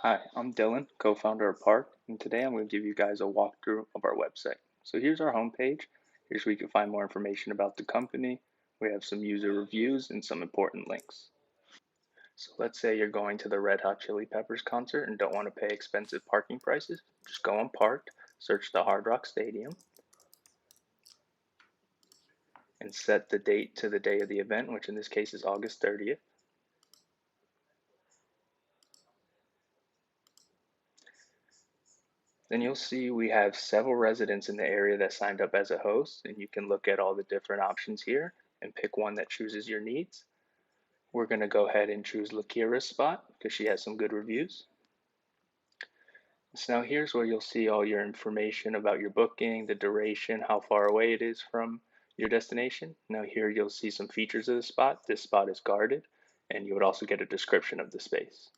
Hi, I'm Dylan, co-founder of Park, and today I'm going to give you guys a walkthrough of our website. So here's our homepage. Here's where you can find more information about the company. We have some user reviews and some important links. So let's say you're going to the Red Hot Chili Peppers concert and don't want to pay expensive parking prices. Just go on Parked, search the Hard Rock Stadium, and set the date to the day of the event, which in this case is August 30th. Then you'll see we have several residents in the area that signed up as a host, and you can look at all the different options here and pick one that chooses your needs. We're going to go ahead and choose Lakira's spot because she has some good reviews. So now here's where you'll see all your information about your booking, the duration, how far away it is from your destination. Now here you'll see some features of the spot. This spot is guarded, and you would also get a description of the space.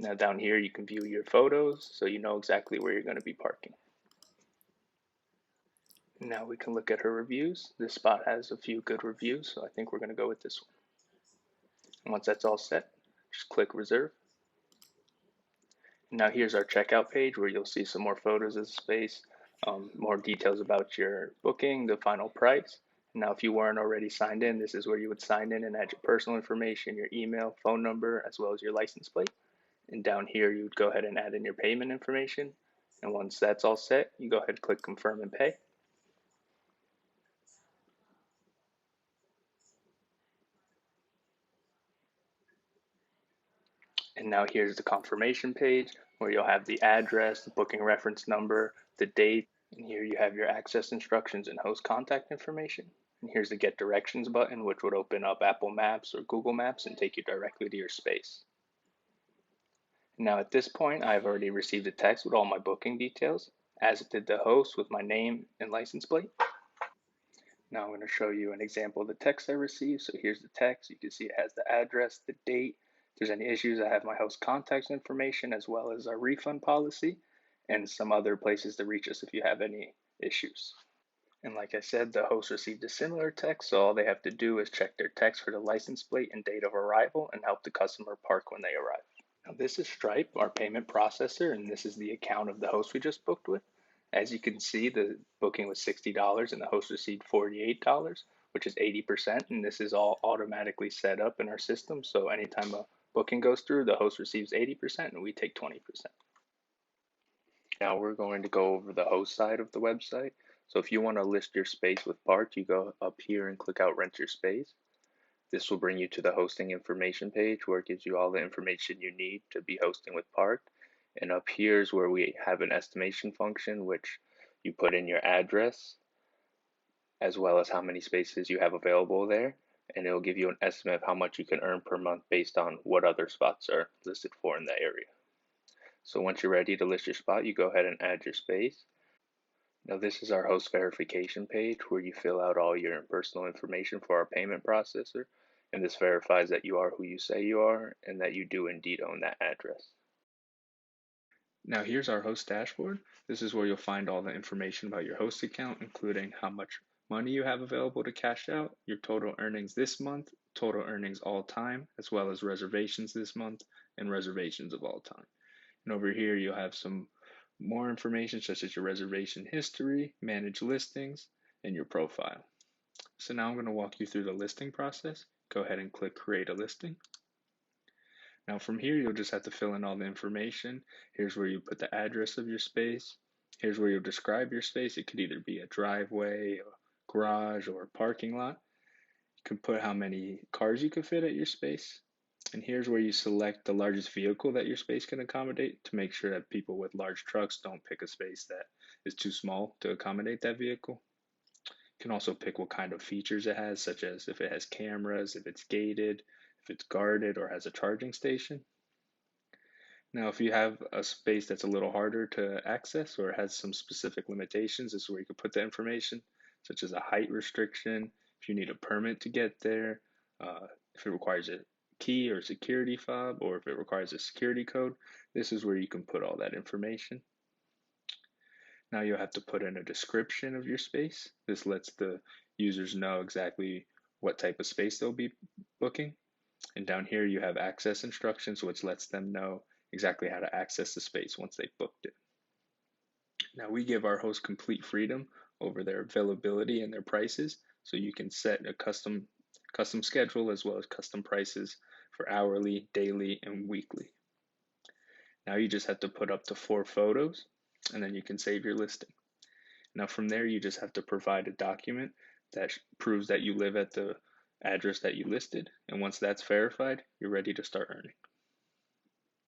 Now down here you can view your photos so you know exactly where you're going to be parking. Now we can look at her reviews. This spot has a few good reviews, so I think we're going to go with this one. And once that's all set, just click reserve. Now here's our checkout page where you'll see some more photos of the space, more details about your booking, the final price. Now if you weren't already signed in, this is where you would sign in and add your personal information, your email, phone number, as well as your license plate. And down here you would go ahead and add in your payment information. And once that's all set, you go ahead and click confirm and pay. And now here's the confirmation page where you'll have the address, the booking reference number, the date, and here you have your access instructions and host contact information. And here's the get directions button, which would open up Apple Maps or Google Maps and take you directly to your space. Now at this point, I've already received a text with all my booking details, as did the host with my name and license plate. Now I'm going to show you an example of the text I received. So here's the text. You can see it has the address, the date. If there's any issues, I have my host contact information as well as our refund policy and some other places to reach us if you have any issues. And like I said, the host received a similar text, so all they have to do is check their text for the license plate and date of arrival and help the customer park when they arrive. Now, this is Stripe, our payment processor, and this is the account of the host we just booked with. As you can see, the booking was $60 and the host received $48, which is 80%, and this is all automatically set up in our system. So anytime a booking goes through, the host receives 80% and we take 20%. Now we're going to go over the host side of the website. So if you want to list your space with Park, you go up here and click out Rent Your Space. This will bring you to the hosting information page where it gives you all the information you need to be hosting with Park. And up here is where we have an estimation function, which you put in your address as well as how many spaces you have available there. And it'll give you an estimate of how much you can earn per month based on what other spots are listed for in the area. So once you're ready to list your spot, you go ahead and add your space. Now this is our host verification page where you fill out all your personal information for our payment processor, and this verifies that you are who you say you are and that you do indeed own that address. Now here's our host dashboard. This is where you'll find all the information about your host account, including how much money you have available to cash out, your total earnings this month, total earnings all time, as well as reservations this month and reservations of all time. And over here, you'll have some more information such as your reservation history, manage listings, and your profile. So now I'm going to walk you through the listing process. Go ahead and click create a listing. Now from here, you'll just have to fill in all the information. Here's where you put the address of your space. Here's where you'll describe your space. It could either be a driveway, a garage, or a parking lot. You can put how many cars you can fit at your space. And here's where you select the largest vehicle that your space can accommodate to make sure that people with large trucks don't pick a space that is too small to accommodate that vehicle. You can also pick what kind of features it has, such as if it has cameras, if it's gated, if it's guarded, or has a charging station. Now, if you have a space that's a little harder to access or has some specific limitations, this is where you can put the information, such as a height restriction, if you need a permit to get there, if it requires a key or security fob, or if it requires a security code. This is where you can put all that information. Now you'll have to put in a description of your space. This lets the users know exactly what type of space they'll be booking. And down here you have access instructions, which lets them know exactly how to access the space once they booked it. Now we give our host complete freedom over their availability and their prices, so you can set a custom schedule as well as custom prices for hourly, daily, and weekly. Now you just have to put up to 4 photos, and then you can save your listing. Now from there, you just have to provide a document that proves that you live at the address that you listed, and once that's verified, you're ready to start earning.